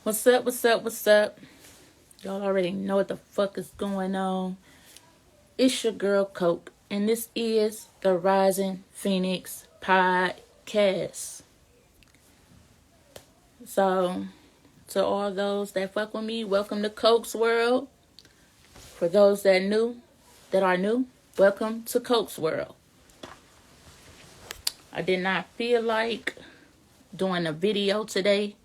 What's up, what's up, what's up? Y'all already know what the fuck is going on. It's your girl Coke, and this is the Rising Phoenix Podcast. So, to all those that fuck with me, welcome to Coke's World. For those that are new, welcome to Coke's World. I did not feel like doing a video today,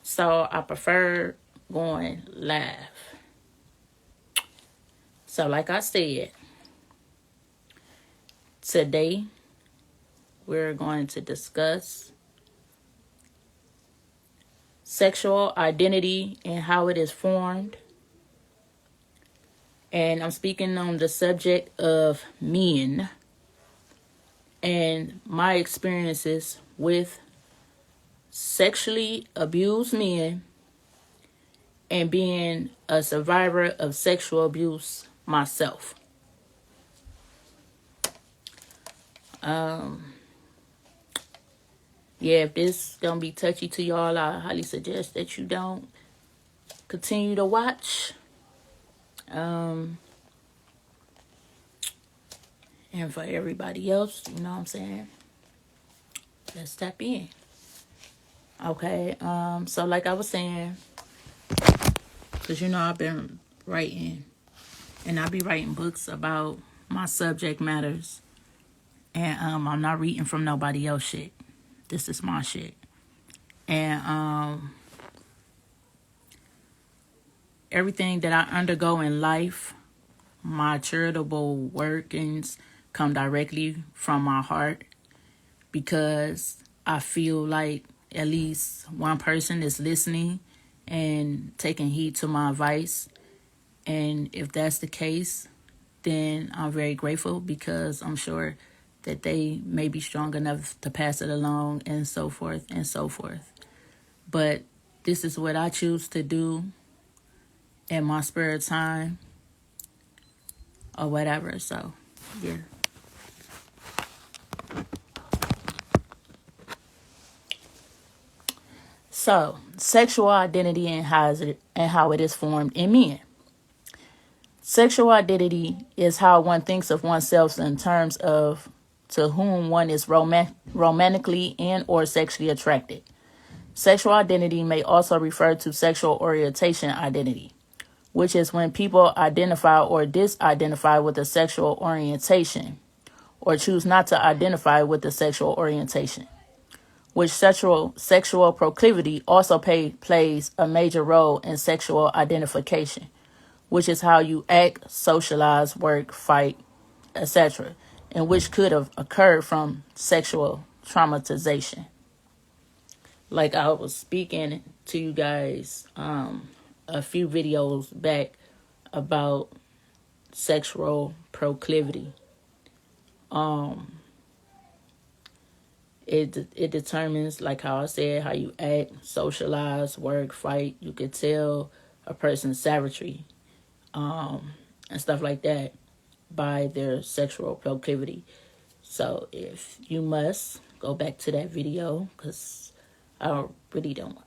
so I prefer going live. So like I said, today we're going to discuss sexual identity and how it is formed. And I'm speaking on the subject of men and my experiences with sexually abused men and being a survivor of sexual abuse myself. If this gonna be touchy to y'all, I highly suggest that you don't continue to watch. And for everybody else, you know what I'm saying? Let's tap in. Okay, so like I was saying, because I've been writing, and I be writing books about my subject matters, and I'm not reading from nobody else shit. This is my shit. And everything that I undergo in life, my charitable workings come directly from my heart, because I feel like at least one person is listening and taking heed to my advice. And if that's the case, then I'm very grateful, because I'm sure that they may be strong enough to pass it along, and so forth and so forth. But this is what I choose to do in my spare time or whatever. So, yeah. So, sexual identity and how it is formed in men. Sexual identity is how one thinks of oneself in terms of to whom one is romantically and or sexually attracted. Sexual identity may also refer to sexual orientation identity, which is when people identify or disidentify with a sexual orientation, or choose not to identify with the sexual orientation. Which sexual proclivity also plays a major role in sexual identification, which is how you act, socialize, work, fight, etc., and which could have occurred from sexual traumatization. Like I was speaking to you guys a few videos back about sexual proclivity. It determines, like how I said, how you act, socialize, work, fight. You could tell a person's savagery and stuff like that by their sexual proclivity. So if you must, go back to that video, because I really don't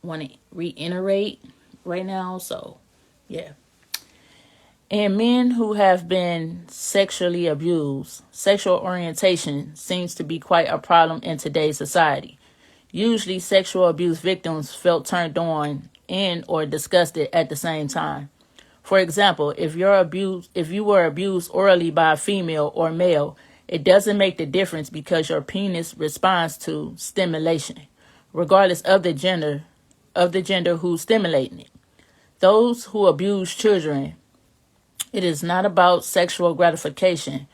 want to reiterate right now. So, yeah. In men who have been sexually abused, sexual orientation seems to be quite a problem in today's society. Usually, sexual abuse victims felt turned on and or disgusted at the same time. For example, if you were abused orally by a female or male, it doesn't make the difference, because your penis responds to stimulation, regardless of the gender who's stimulating it. Those who abuse children, it is not about sexual gratification,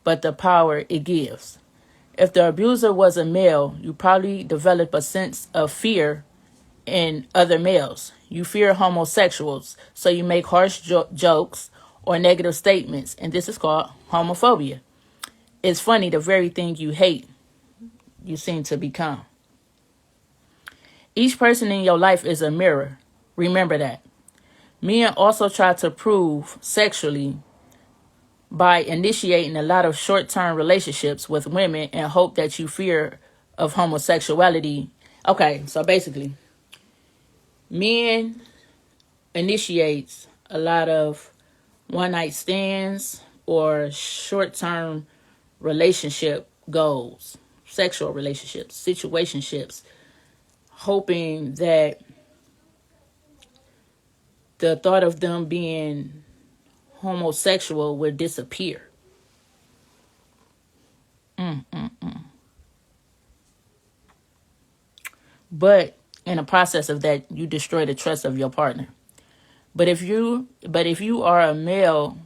but the power it gives. If the abuser was a male, you probably develop a sense of fear in other males. You fear homosexuals, so you make harsh jokes or negative statements, and this is called homophobia. It's funny, the very thing you hate, you seem to become. Each person in your life is a mirror. Remember that. Men also try to prove sexually by initiating a lot of short-term relationships with women and hope that you fear of homosexuality. Okay, so basically, Men initiates a lot of one night stands or short term relationship goals, sexual relationships, situationships, hoping that the thought of them being homosexual would disappear. But in the process of that, you destroy the trust of your partner. But if you are a male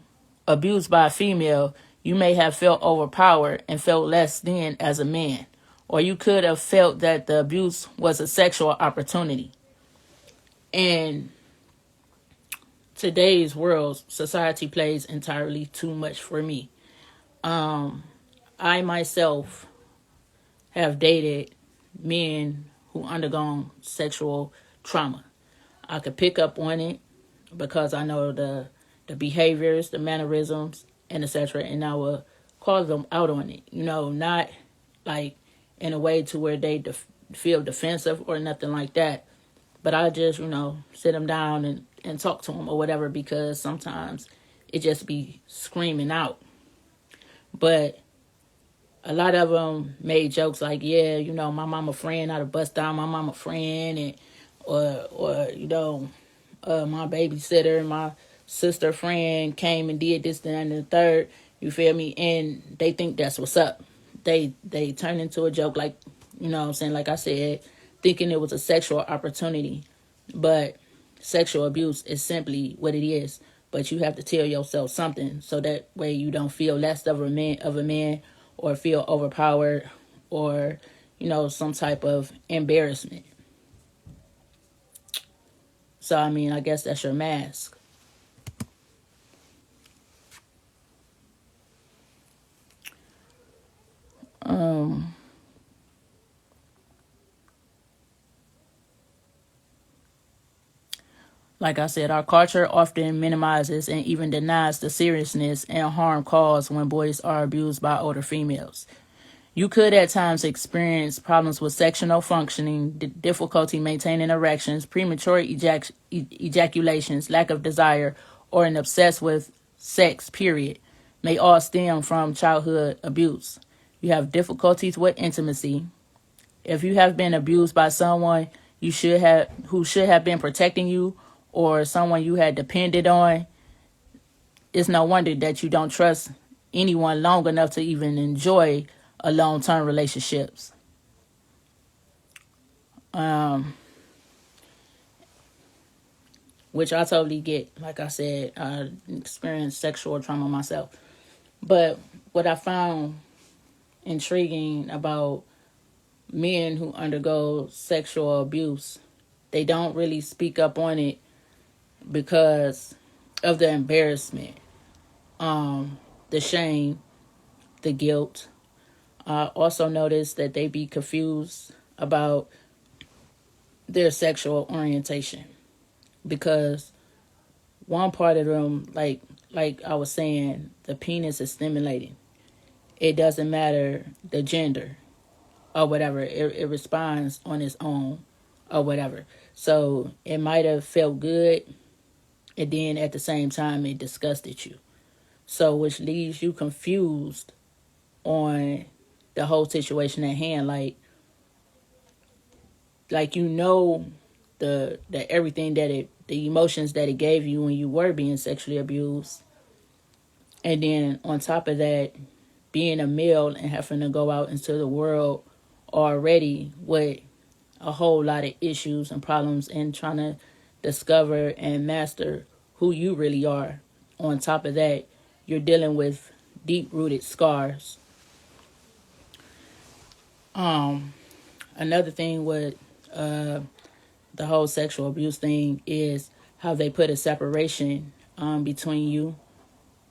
abused by a female, you may have felt overpowered and felt less than as a man. Or you could have felt that the abuse was a sexual opportunity. In today's world, society plays entirely too much for me. I myself have dated men who undergone sexual trauma. I could pick up on it because I know the behaviors, the mannerisms, and etc. And I will call them out on it. Not like in a way to where they feel defensive or nothing like that. But I just, sit them down and talk to them or whatever, because sometimes it just be screaming out. But a lot of them made jokes like, yeah, my mama friend, I'd have bust down my mama friend, and or my babysitter, my sister friend came and did this, that, and the third. You feel me? And they think that's what's up. They turn into a joke, like, what I'm saying, like I said, thinking it was a sexual opportunity. But sexual abuse is simply what it is. But you have to tell yourself something so that way you don't feel less of a man or feel overpowered or, some type of embarrassment. So, I guess that's your mask. Like I said, our culture often minimizes and even denies the seriousness and harm caused when boys are abused by older females. You could at times experience problems with sexual functioning, difficulty maintaining erections, premature ejaculations, lack of desire, or an obsessed with sex, period, may all stem from childhood abuse. You have difficulties with intimacy. If you have been abused by someone who should have been protecting you, or someone you had depended on, it's no wonder that you don't trust anyone long enough to even enjoy a long-term relationships. Which I totally get. Like I said, I experienced sexual trauma myself. But what I found intriguing about men who undergo sexual abuse, they don't really speak up on it because of the embarrassment, the shame, the guilt. I also noticed that they be confused about their sexual orientation, because one part of them, like I was saying, the penis is stimulating. It doesn't matter the gender or whatever. It responds on its own or whatever. So it might have felt good, and then at the same time it disgusted you. So which leaves you confused on the whole situation at hand. Like the everything the emotions that it gave you when you were being sexually abused, and then on top of that, being a male and having to go out into the world already with a whole lot of issues and problems, and trying to discover and master who you really are. On top of that, you're dealing with deep-rooted scars. Another thing with the whole sexual abuse thing is how they put a separation between you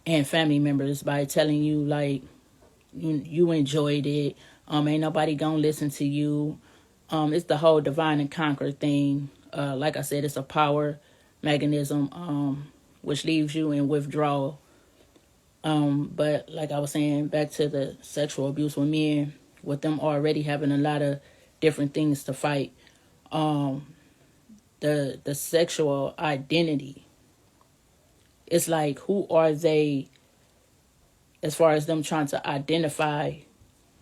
and family members by telling you, like, you enjoyed it. Ain't nobody gonna listen to you. It's the whole divine and conquer thing. Like I said, it's a power mechanism, which leaves you in withdrawal. But like I was saying, back to the sexual abuse with men, with them already having a lot of different things to fight. the sexual identity. It's like, who are they as far as them trying to identify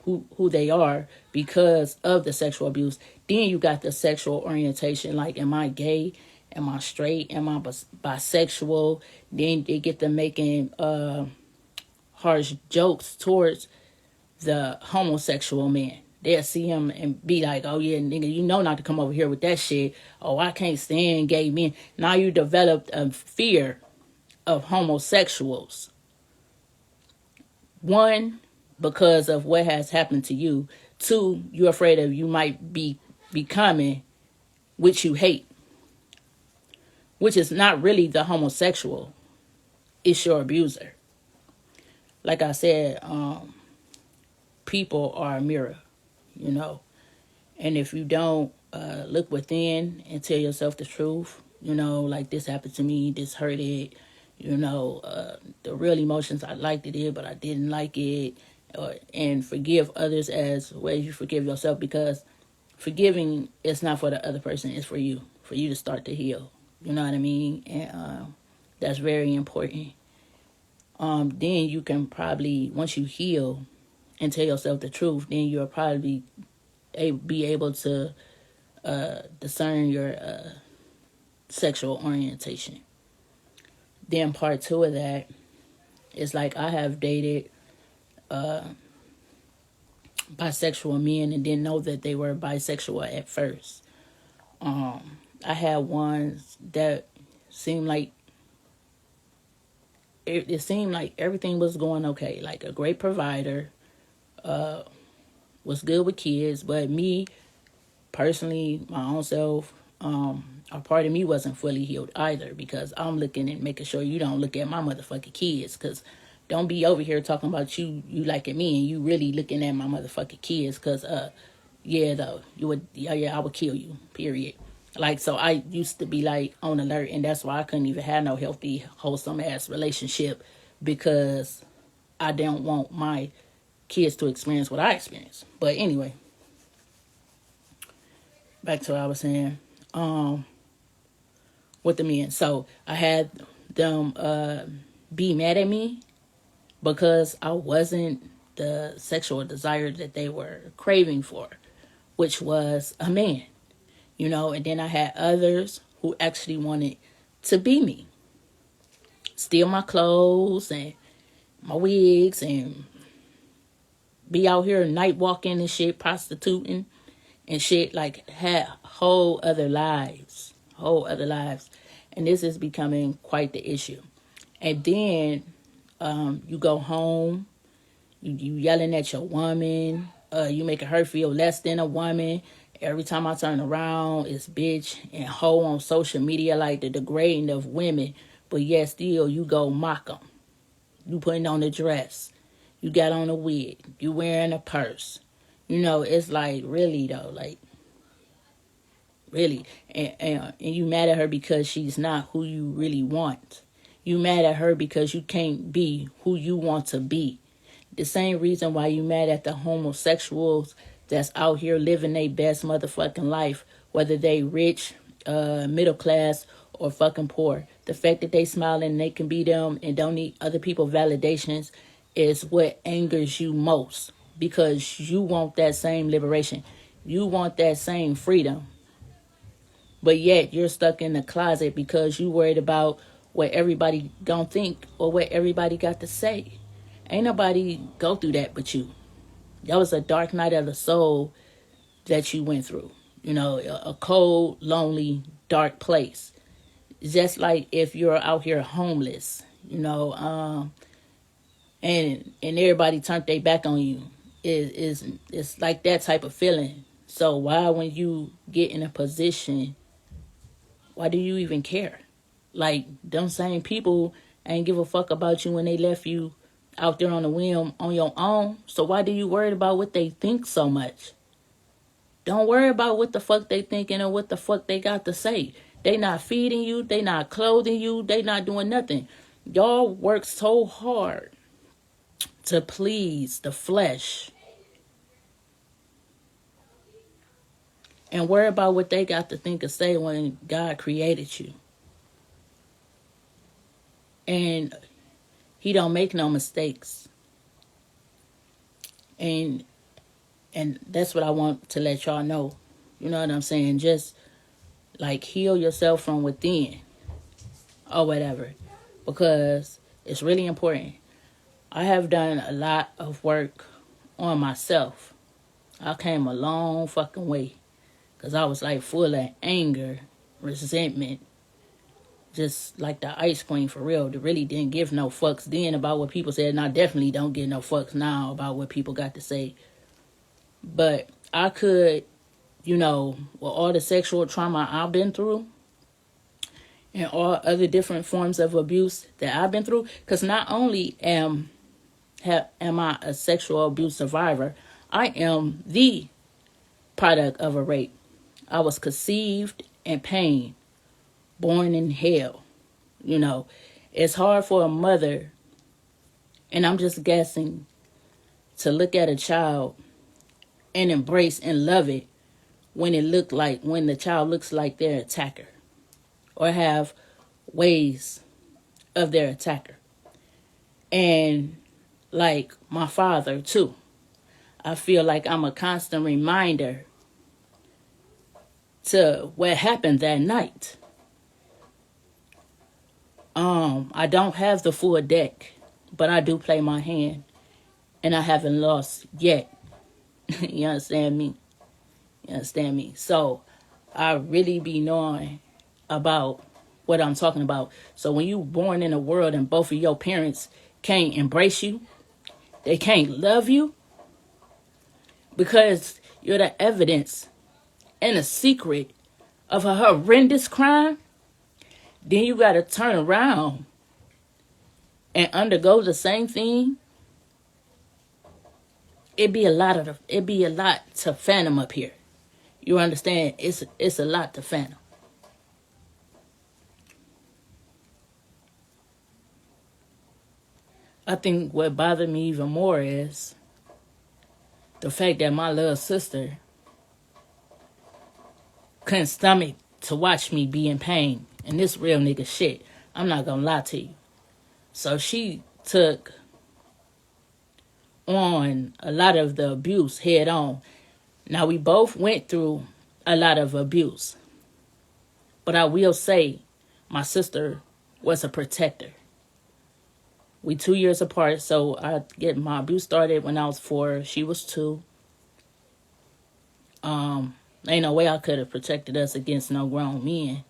who they are because of the sexual abuse. Then you got the sexual orientation, like, am I gay? Am I straight? Am I bisexual? Then they get to making harsh jokes towards the homosexual man. They'll see him and be like, oh yeah, nigga, you know not to come over here with that shit. Oh, I can't stand gay men. Now you developed a fear of homosexuals. One, because of what has happened to you. Two, you're afraid of you might be becoming which you hate, which is not really the homosexual. It's your abuser. Like I said, people are a mirror, you know. And if you don't look within and tell yourself the truth, you know, like, this happened to me, this hurted, you know, the real emotions, I liked it, but I didn't like it. And forgive others as well as you forgive yourself, because forgiving is not for the other person, it's for you to start to heal. You know what I mean? And that's very important. Then you can probably, once you heal and tell yourself the truth, then you'll probably be able to discern your sexual orientation. Then part two of that is, like, I have dated bisexual men and didn't know that they were bisexual at first. I had ones that seemed like it seemed like everything was going okay, like a great provider, was good with kids, but me personally, my own self, a part of me wasn't fully healed either, because I'm looking and making sure you don't look at my motherfucking kids, because don't be over here talking about you liking me and you really looking at my motherfucking kids, because yeah, though, you would, yeah, I would kill you, period. Like, so I used to be like on alert, and that's why I couldn't even have no healthy, wholesome ass relationship, because I don't want my kids to experience what I experienced. But anyway, back to what I was saying. With the men, so I had them be mad at me because I wasn't the sexual desire that they were craving for, which was a man, you know. And then I had others who actually wanted to be me, steal my clothes and my wigs and be out here night walking and shit, prostituting and shit, like, had whole other lives. And this is becoming quite the issue. And then you go home, you yelling at your woman, you making her feel less than a woman. Every time I turn around, it's bitch and hoe on social media, like the degrading of women. But yet still you go mock them. You putting on a dress. You got on a wig. You wearing a purse. You know, it's like, really though, like, really. And you mad at her because she's not who you really want. You mad at her because you can't be who you want to be. The same reason why you mad at the homosexuals that's out here living their best motherfucking life, whether they rich, middle class, or fucking poor. The fact that they smiling and they can be them and don't need other people's validations is what angers you most, because you want that same liberation. You want that same freedom. But yet you're stuck in the closet because you worried about what everybody gonna think or what everybody got to say. Ain't nobody go through that but you. That was a dark night of the soul that you went through. You know, a cold, lonely, dark place. Just like if you're out here homeless, you know, and everybody turned their back on you. It's like that type of feeling. So why, when you get in a position, why do you even care? Like, them same people ain't give a fuck about you when they left you out there on the whim on your own. So why do you worry about what they think so much? Don't worry about what the fuck they thinking or what the fuck they got to say. They not feeding you. They not clothing you. They not doing nothing. Y'all work so hard to please the flesh. and worry about what they got to think or say when God created you. And he don't make no mistakes. And that's what I want to let y'all know. You know what I'm saying? Just like heal yourself from within or whatever, because it's really important. I have done a lot of work on myself. I came a long fucking way because I was like full of anger, resentment, just like the ice queen for real. That really didn't give no fucks then about what people said, and I definitely don't give no fucks now about what people got to say. But I could, with all the sexual trauma I've been through and all other different forms of abuse that I've been through, because not only am I a sexual abuse survivor, I am the product of a rape. I was conceived in pain, born in hell. It's hard for a mother, and I'm just guessing, to look at a child and embrace and love it when the child looks like their attacker or have ways of their attacker. And like my father too, I feel like I'm a constant reminder to what happened that night. I don't have the full deck, but I do play my hand, and I haven't lost yet. You understand me? So I really be knowing about what I'm talking about. So when you born in a world and both of your parents can't embrace you, they can't love you, because you're the evidence and a secret of a horrendous crime, then you got to turn around and undergo the same thing. It'd be a lot to fathom up here. You understand? It's a lot to fathom. I think what bothered me even more is the fact that my little sister couldn't stomach to watch me be in pain. And this real nigga shit. I'm not gonna lie to you. So she took on a lot of the abuse head on. Now, we both went through a lot of abuse. But I will say my sister was a protector. We 2 years apart, so I get my abuse started when I was 4. She was 2. Ain't no way I could have protected us against no grown men.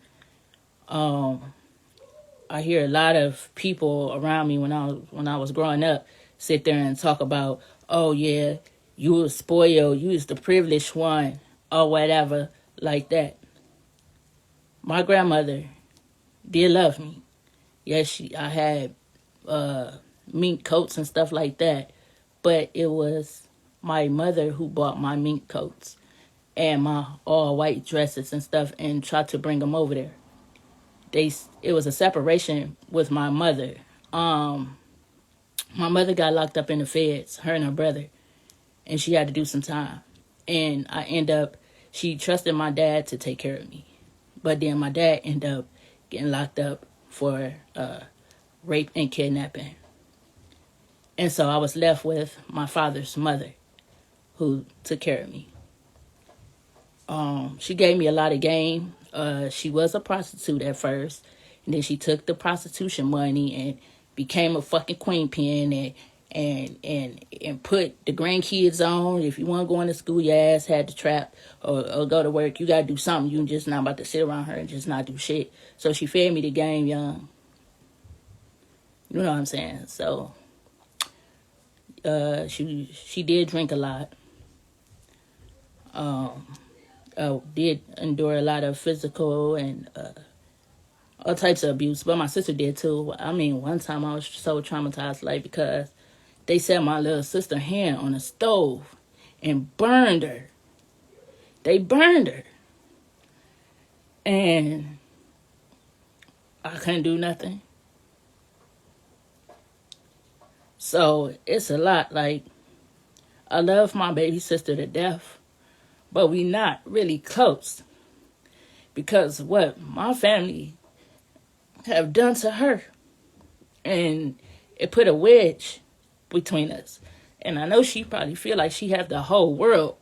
I hear a lot of people around me when I was growing up sit there and talk about, oh yeah, you was spoiled, you was the privileged one, or whatever like that. My grandmother did love me. Yes, I had mink coats and stuff like that, but it was my mother who bought my mink coats and my all white dresses and stuff and tried to bring them over there. It was a separation with my mother. My mother got locked up in the feds, her and her brother, and she had to do some time. And she trusted my dad to take care of me. But then my dad ended up getting locked up for rape and kidnapping. And so I was left with my father's mother, who took care of me. She gave me a lot of game. She was a prostitute at first, and then she took the prostitution money and became a fucking queen pin and put the grandkids on. If you want to go into school, your ass had to trap or go to work. You got to do something. You just not about to sit around her and just not do shit. So she fed me the game young. You know what I'm saying? So she did drink a lot. Did endure a lot of physical and all types of abuse, but my sister did too. I mean, one time I was so traumatized, like, because they set my little sister hand on a stove and burned her. They burned her. And I couldn't do nothing. So it's a lot. Like, I love my baby sister to death, but we not really close because what my family have done to her, and it put a wedge between us. And I know she probably feel like she have the whole world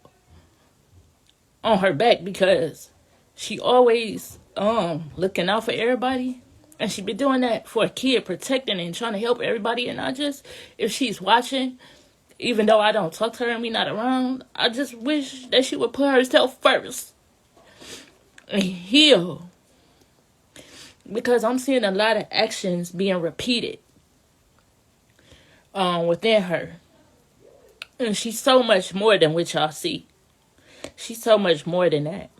on her back because she always looking out for everybody, and she been doing that for a kid, protecting and trying to help everybody. And I just, if she's watching, even though I don't talk to her and we not around, I just wish that she would put herself first and heal, because I'm seeing a lot of actions being repeated within her, and she's so much more than what y'all see. She's so much more than that.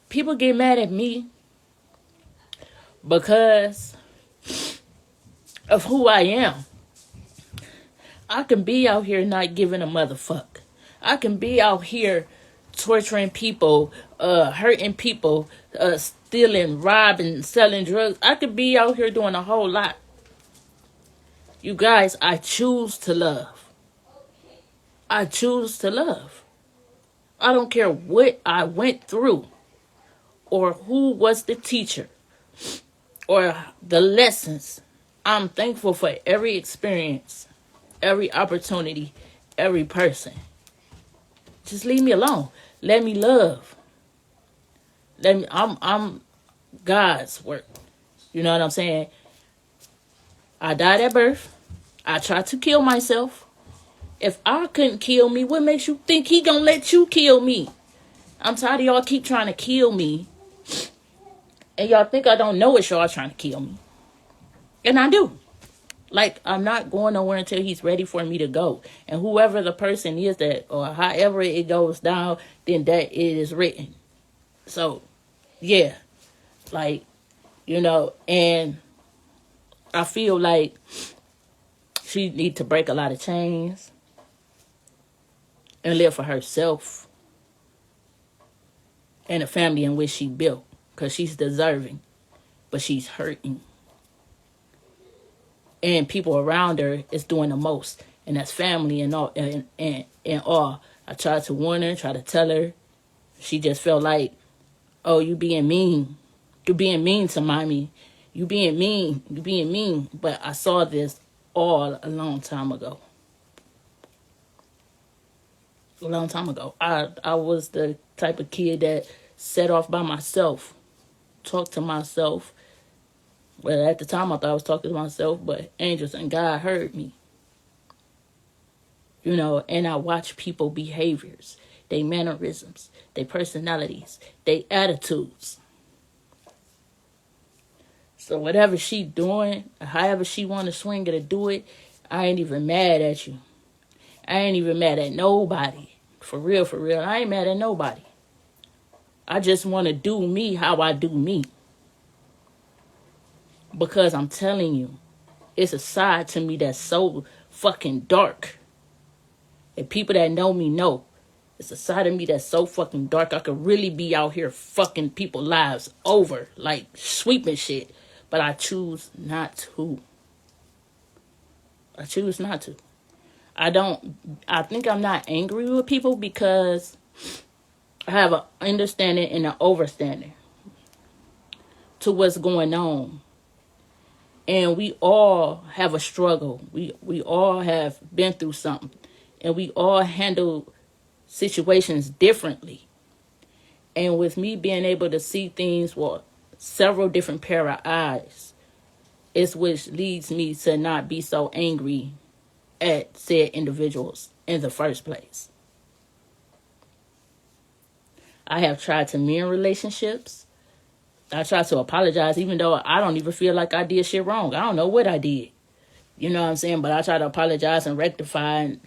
People get mad at me because of who I am. I can be out here not giving a motherfuck. I can be out here torturing people, hurting people, stealing, robbing, selling drugs. I could be out here doing a whole lot. You guys, I choose to love. I choose to love. I don't care what I went through or who was the teacher or the lessons. I'm thankful for every experience, every opportunity, every person. Just leave me alone. Let me love. I'm God's work. You know what I'm saying? I died at birth. I tried to kill myself. If I couldn't kill me, what makes you think he gonna let you kill me? I'm tired of y'all keep trying to kill me. And y'all think I don't know it's y'all trying to kill me. And I do. Like, I'm not going nowhere until he's ready for me to go. And whoever the person is that, or however it goes down, then that it is written. So, yeah. Like, you know, and I feel like she needs to break a lot of chains and live for herself and the family in which she built. Because she's deserving, but she's hurting. And people around her is doing the most. And that's family and all. And all. I tried to warn her, try to tell her. She just felt like, oh, you being mean. You're being mean to mommy. You being mean. You being mean. But I saw this all a long time ago. A long time ago. I was the type of kid that set off by myself. Talked to myself. Well, at the time I thought I was talking to myself, but angels and God heard me. You know, and I watch people behaviors, their mannerisms, their personalities, their attitudes. So whatever she doing, however she want to swing it or do it, I ain't even mad at you. I ain't even mad at nobody. For real, for real. I ain't mad at nobody. I just want to do me how I do me. Because I'm telling you, it's a side to me that's so fucking dark. And people that know me know. It's a side of me that's so fucking dark. I could really be out here fucking people's lives over. Like sweeping shit. But I choose not to. I choose not to. I think I'm not angry with people because I have an understanding and an overstanding to what's going on. And we all have a struggle. We all have been through something. And we all handle situations differently. And with me being able to see things with several different pair of eyes, is which leads me to not be so angry at said individuals in the first place. I have tried to mend relationships. I tried to apologize, even though I don't even feel like I did shit wrong. I don't know what I did. You know what I'm saying? But I try to apologize and rectify. And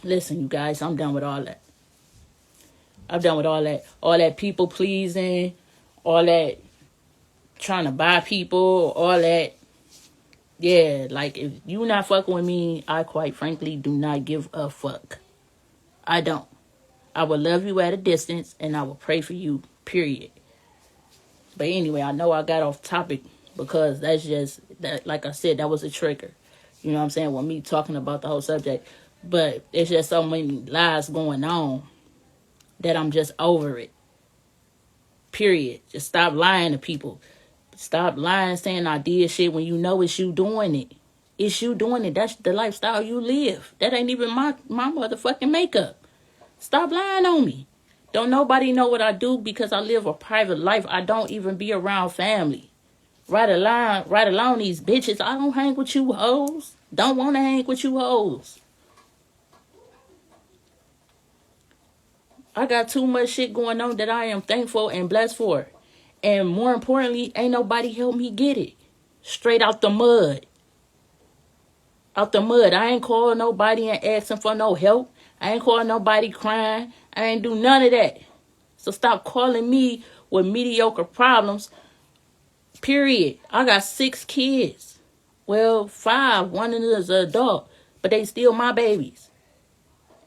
listen, you guys, I'm done with all that. I'm done with all that. All that people pleasing. All that trying to buy people. All that. Yeah, like if you not fucking with me, I quite frankly do not give a fuck. I don't. I will love you at a distance and I will pray for you, period. But anyway, I know I got off topic because that's just, that. Like I said, that was a trigger. You know what I'm saying? With me talking about the whole subject. But it's just so many lies going on that I'm just over it. Period. Just stop lying to people. Stop lying, saying I did shit when you know it's you doing it. It's you doing it. That's the lifestyle you live. That ain't even my motherfucking makeup. Stop lying on me. Don't nobody know what I do because I live a private life. I don't even be around family. Right along these bitches. I don't hang with you hoes. Don't want to hang with you hoes. I got too much shit going on that I am thankful and blessed for. And more importantly, ain't nobody help me get it. Straight out the mud. Out the mud. I ain't calling nobody and asking for no help. I ain't calling nobody crying. I ain't do none of that. So stop calling me with mediocre problems. Period. I got 6 kids. Well, 5. One of them is an adult. But they still my babies.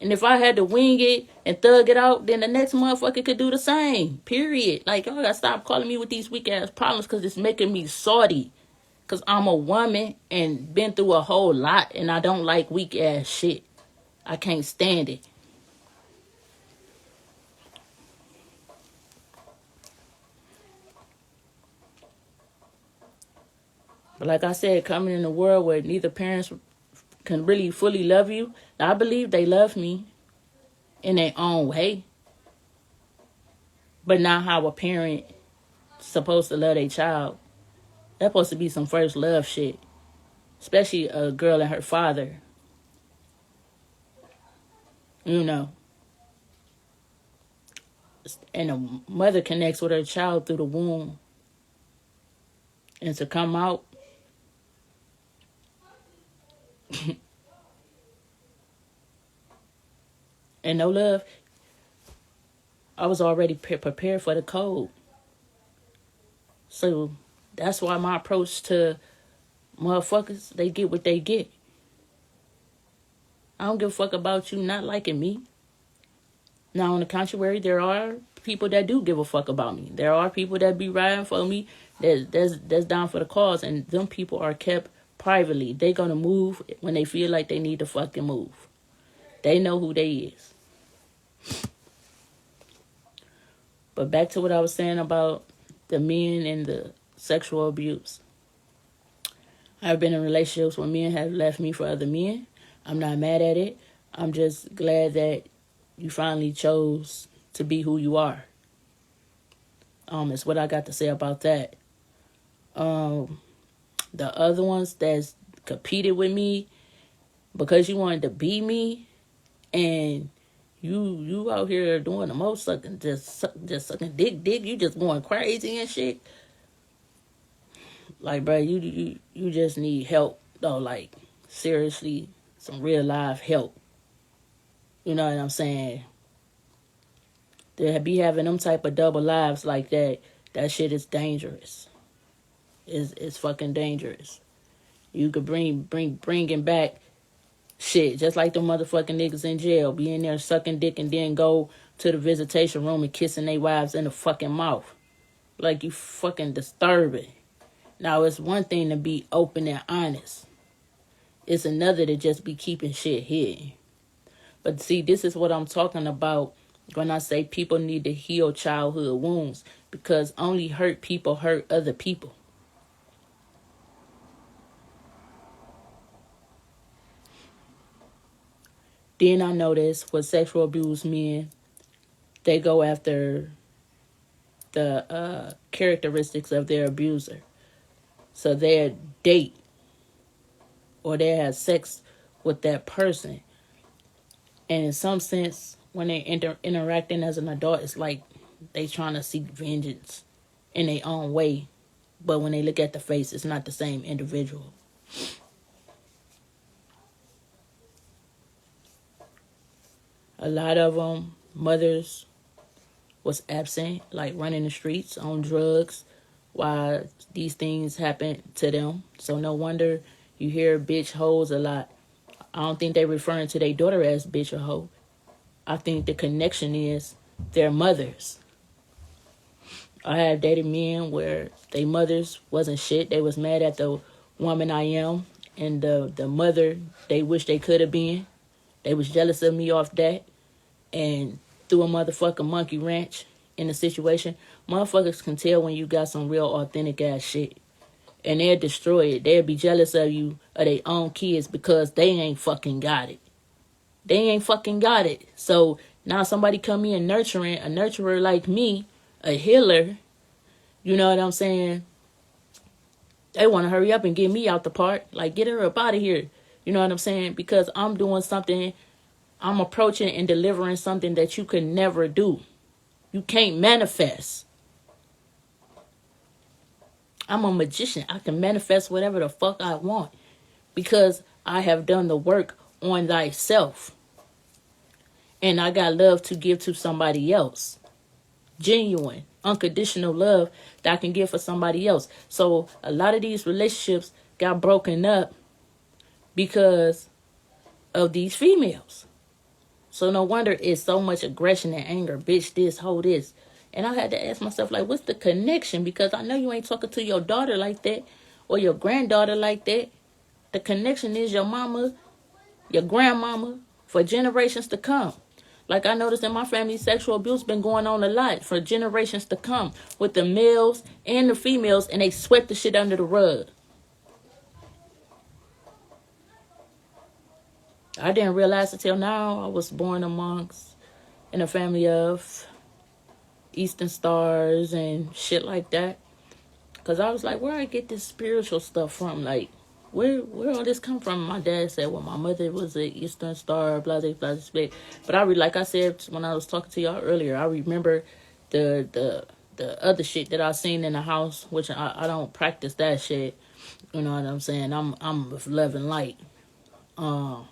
And if I had to wing it and thug it out, then the next motherfucker could do the same. Period. Like, y'all gotta stop calling me with these weak ass problems because it's making me salty. Because I'm a woman and been through a whole lot and I don't like weak ass shit. I can't stand it. But like I said, coming in a world where neither parents can really fully love you, I believe they love me in their own way. But not how a parent supposed to love their child. That's supposed to be some first love shit. Especially a girl and her father. You know. And a mother connects with her child through the womb. And to come out and no love, I was already prepared for the cold. So that's why my approach to motherfuckers, they get what they get. I don't give a fuck about you not liking me. Now, on the contrary, there are people that do give a fuck about me. There are people that be riding for me, that's down for the cause, and them people are kept privately. They gonna move when they feel like they need to fucking move. They know who they is. But back to what I was saying about the men and the sexual abuse. I've been in relationships where men have left me for other men. I'm not mad at it. I'm just glad that you finally chose to be who you are. It's what I got to say about that. The other ones that's competed with me because you wanted to be me, and you out here doing the most sucking, just sucking dick. You just going crazy and shit. Like, bro, you just need help though. Like, seriously, some real life help. You know what I'm saying? To be having them type of double lives like that, that shit is dangerous. It's fucking dangerous. You could bringing back shit, just like the motherfucking niggas in jail, be in there sucking dick and then go to the visitation room and kissing their wives in the fucking mouth. Like, you fucking disturbing. Now, it's one thing to be open and honest. It's another to just be keeping shit hidden. But see, this is what I'm talking about when I say people need to heal childhood wounds, because only hurt people hurt other people. Then I notice with sexual abuse men, they go after the characteristics of their abuser. So they'll date or they have sex with that person. And in some sense, when they interacting as an adult, it's like they trying to seek vengeance in their own way. But when they look at the face, it's not the same individual. A lot of them, mothers was absent, like running the streets on drugs while these things happen to them. So no wonder you hear bitch hoes a lot. I don't think they're referring to their daughter as bitch or hoe. I think the connection is their mothers. I have dated men where their mothers wasn't shit. They was mad at the woman I am and the mother they wish they could have been. They was jealous of me off that and threw a motherfucking monkey wrench in the situation. Motherfuckers can tell when you got some real authentic ass shit. And they'll destroy it. They'll be jealous of you, of their own kids, because they ain't fucking got it. They ain't fucking got it. So now somebody come in nurturing, a nurturer like me, a healer, you know what I'm saying? They want to hurry up and get me out the park. Like, get her up out of here. You know what I'm saying? Because I'm doing something, I'm approaching and delivering something that you could never do. You can't manifest. I'm a magician. I can manifest whatever the fuck I want because I have done the work on thyself. And I got love to give to somebody else. Genuine, unconditional love that I can give for somebody else. So a lot of these relationships got broken up because of these females. So no wonder it's so much aggression and anger. Bitch, this, hoe this. And I had to ask myself, like, what's the connection? Because I know you ain't talking to your daughter like that or your granddaughter like that. The connection is your mama, your grandmama, for generations to come. Like I noticed in my family, sexual abuse been going on a lot for generations to come with the males and the females, and they swept the shit under the rug. I didn't realize until now I was born in a family of Eastern stars and shit like that. Because I was like, where I get this spiritual stuff from? Like, where all this come from? My dad said, well, my mother was an Eastern star, blah, blah, blah, blah. But like I said when I was talking to y'all earlier, I remember the other shit that I seen in the house, which I don't practice that shit. You know what I'm saying? I'm with love and light. I'm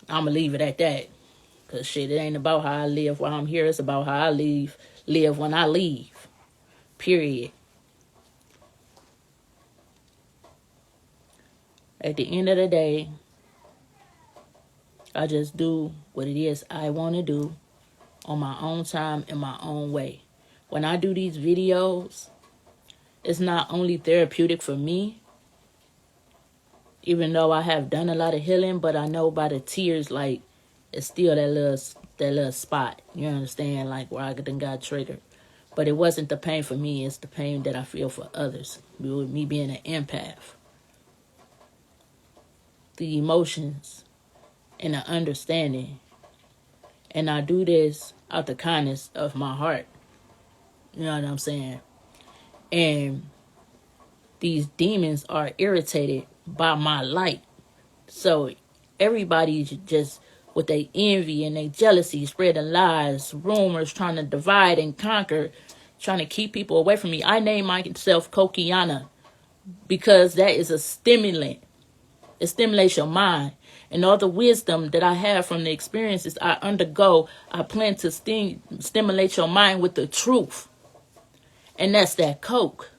going to leave it at that. Because shit, it ain't about how I live while I'm here. It's about how I live when I leave. Period. At the end of the day, I just do what it is I want to do on my own time in my own way. When I do these videos, it's not only therapeutic for me, even though I have done a lot of healing, but I know by the tears, like, it's still that little spot. You understand? Like, where I done got triggered. But it wasn't the pain for me. It's the pain that I feel for others. With me being an empath. The emotions and the understanding. And I do this out the kindness of my heart. You know what I'm saying? And these demons are irritated by my light. So everybody just with their envy and their jealousy, spreading lies, rumors, trying to divide and conquer, trying to keep people away from me. I name myself Kokiana because that is a stimulant. It stimulates your mind. And all the wisdom that I have from the experiences I undergo, I plan to stimulate your mind with the truth. And that's that coke.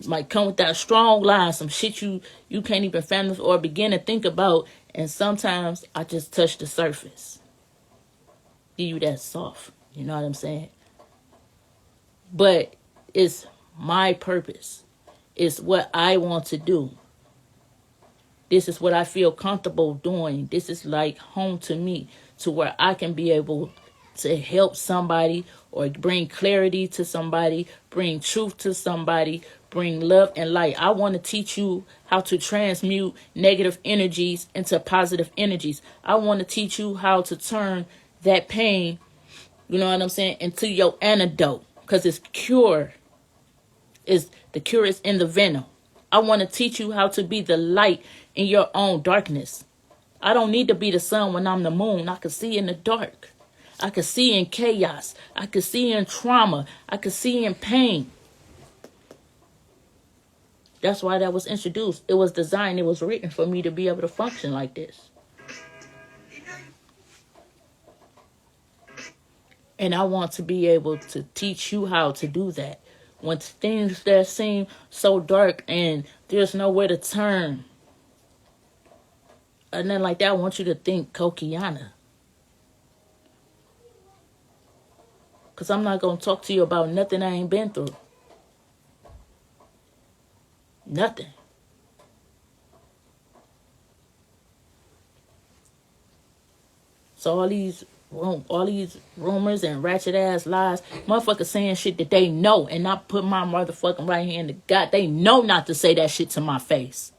Might come with that strong line, some shit you can't even fathom or begin to think about. And sometimes I just touch the surface. Give you that soft. You know what I'm saying? But it's my purpose. It's what I want to do. This is what I feel comfortable doing. This is like home to me, to where I can be able to help somebody or bring clarity to somebody, bring truth to somebody, bring love and light. I want to teach you how to transmute negative energies into positive energies. I want to teach you how to turn that pain, you know what I'm saying, into your antidote, because it's cure. The cure is in the venom. I want to teach you how to be the light in your own darkness. I don't need to be the sun when I'm the moon. I can see in the dark. I can see in chaos. I can see in trauma. I can see in pain. That's why that was introduced. It was designed. It was written for me to be able to function like this. And I want to be able to teach you how to do that. When things that seem so dark and there's nowhere to turn, and then like that, I want you to think Kokiana. Because I'm not going to talk to you about nothing I ain't been through. Nothing. So all these rumors and ratchet ass lies, motherfuckers saying shit that they know, and not put my motherfucking right hand to God. They know not to say that shit to my face.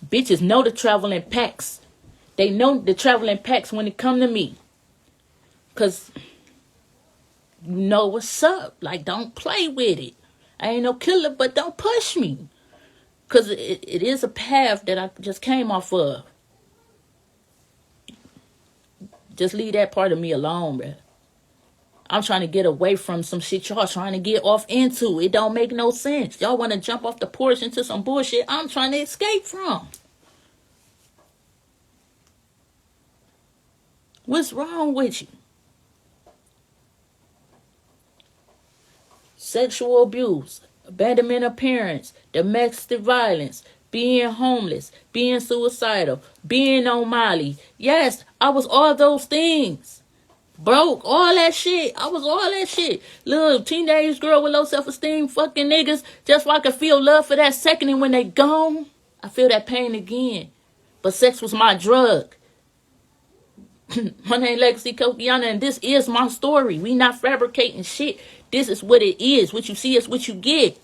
Bitches know to travel in packs. They know to travel in packs when it come to me. Cause you know what's up. Like, don't play with it. I ain't no killer, but don't push me. Cause it is a path that I just came off of. Just leave that part of me alone, bruh. I'm trying to get away from some shit y'all trying to get off into. It don't make no sense. Y'all want to jump off the porch into some bullshit I'm trying to escape from. What's wrong with you? Sexual abuse, abandonment of parents, domestic violence, being homeless, being suicidal, being on Molly. Yes, I was all those things. Broke, all that shit. I was all that shit. Little teenage girl with low self-esteem, fucking niggas, just so I could feel love for that second, and when they gone, I feel that pain again. But sex was my drug. My name Legacy Kokiana, and this is my story. We not fabricating shit. This is what it is. What you see is what you get.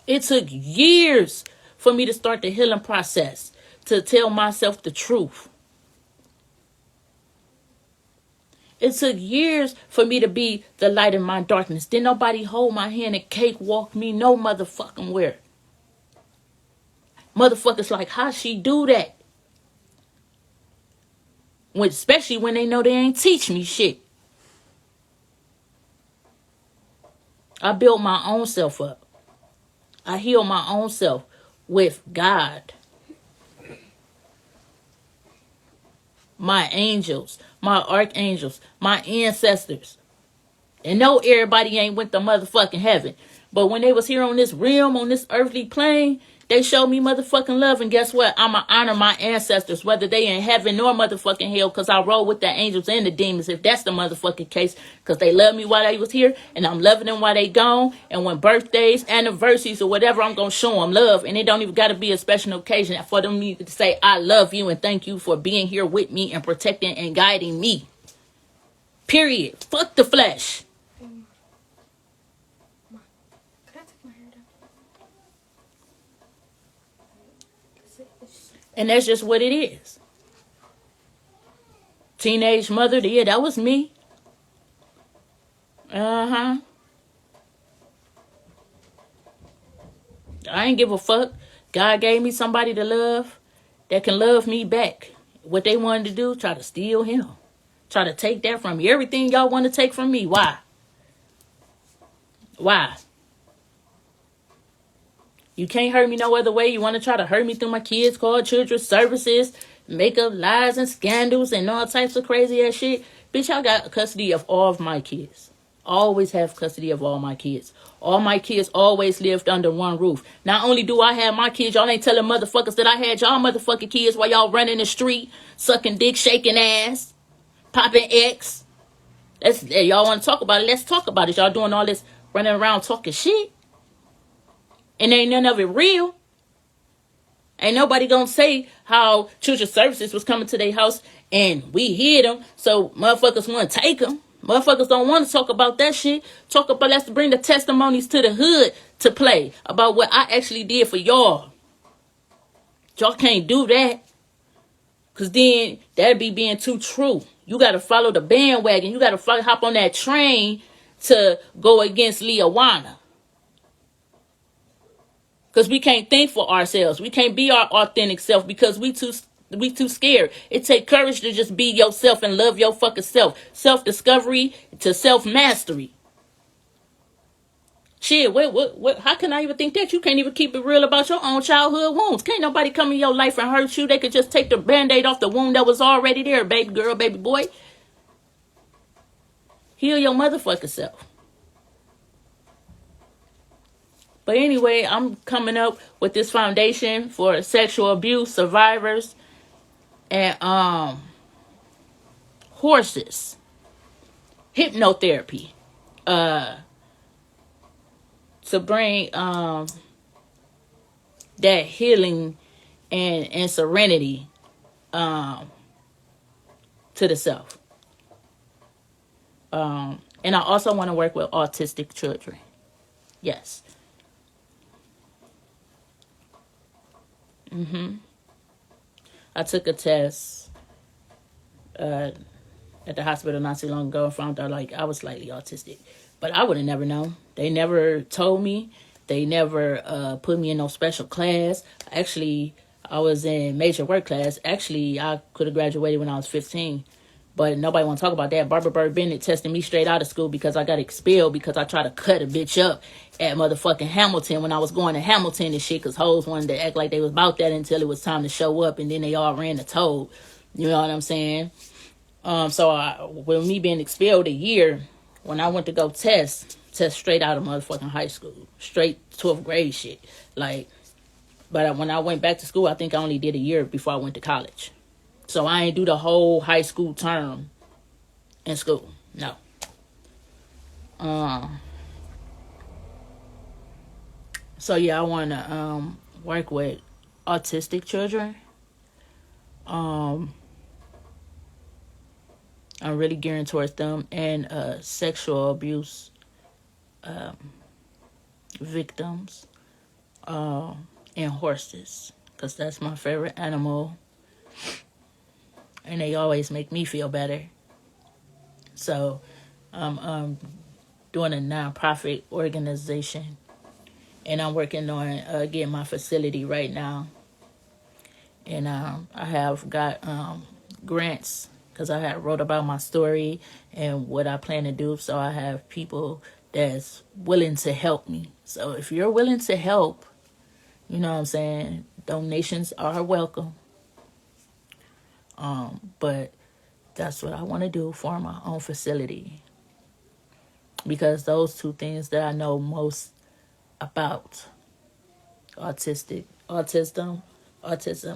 It took years for me to start the healing process, to tell myself the truth. It took years for me to be the light in my darkness. Didn't nobody hold my hand and cakewalk me no motherfucking where. Motherfuckers like, how she do that? Especially when they know they ain't teach me shit. I built my own self up. I healed my own self with God. My angels, my archangels, my ancestors. And no, everybody ain't went to motherfucking heaven. But when they was here on this realm, on this earthly plane, they showed me motherfucking love. And guess what? I'ma honor my ancestors, whether they in heaven or motherfucking hell, because I roll with the angels and the demons, if that's the motherfucking case. Because they love me while they was here, and I'm loving them while they gone. And when birthdays, anniversaries, or whatever, I'm going to show them love. And it don't even got to be a special occasion for them to say, I love you and thank you for being here with me and protecting and guiding me. Period. Fuck the flesh. And that's just what it is. Teenage mother, yeah, that was me. I ain't give a fuck. God gave me somebody to love that can love me back. What they wanted to do, try to steal him. Try to take that from me. Everything y'all want to take from me. Why? Why? You can't hurt me no other way. You want to try to hurt me through my kids called children's services, make up lies and scandals and all types of crazy ass shit. Bitch, I got custody of all of my kids. Always have custody of all my kids. All my kids always lived under one roof. Not only do I have my kids, y'all ain't telling motherfuckers that I had y'all motherfucking kids while y'all running the street, sucking dick, shaking ass, popping X. Y'all want to talk about it? Let's talk about it. Y'all doing all this running around talking shit. And ain't none of it real. Ain't nobody gonna say how children's services was coming to their house and we hid them, so motherfuckers want to take them. Motherfuckers don't want to talk about that shit. Talk about, let's bring the testimonies to the hood to play about what I actually did for y'all. Y'all can't do that. Because then that'd be being too true. You got to follow the bandwagon. You got to hop on that train to go against Leowana. Because we can't think for ourselves. We can't be our authentic self because we too scared. It take courage to just be yourself and love your fucking self. Self-discovery to self-mastery. Shit, what? How can I even think that? You can't even keep it real about your own childhood wounds. Can't nobody come in your life and hurt you. They could just take the band-aid off the wound that was already there, baby girl, baby boy. Heal your motherfucking self. But anyway, I'm coming up with this foundation for sexual abuse survivors and horses, hypnotherapy, to bring that healing and serenity to the self. And I also want to work with autistic children. Yes. I took a test uh, at the hospital not too long ago and found out like I was slightly autistic. But I would have never known. They never told me. They never put me in no special class. Actually, I was in major work class. Actually, I could have graduated when I was 15. But nobody want to talk about that. Barbara Bird Bennett tested me straight out of school because I got expelled because I tried to cut a bitch up at motherfucking Hamilton when I was going to Hamilton and shit, because hoes wanted to act like they was about that until it was time to show up, and then they all ran the toad. You know what I'm saying? With me being expelled a year, when I went to go test straight out of motherfucking high school, straight 12th grade shit. Like, but when I went back to school, I think I only did a year before I went to college. So I ain't do the whole high school term in school. No. So yeah, I want to work with autistic children. I'm really gearing towards them, and sexual abuse victims, and horses, because that's my favorite animal, and they always make me feel better. So I'm doing a nonprofit organization, and I'm working on getting my facility right now. And I have got grants because I had wrote about my story and what I plan to do. So I have people that's willing to help me. So if you're willing to help, you know what I'm saying, donations are welcome. But that's what I want to do for my own facility, because those two things that I know most about: autism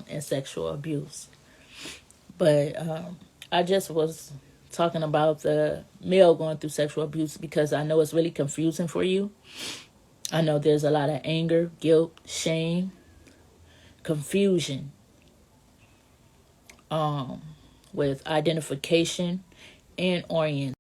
and sexual abuse. But I just was talking about the male going through sexual abuse because I know it's really confusing for you. I know there's a lot of anger, guilt, shame, confusion with identification and orientation.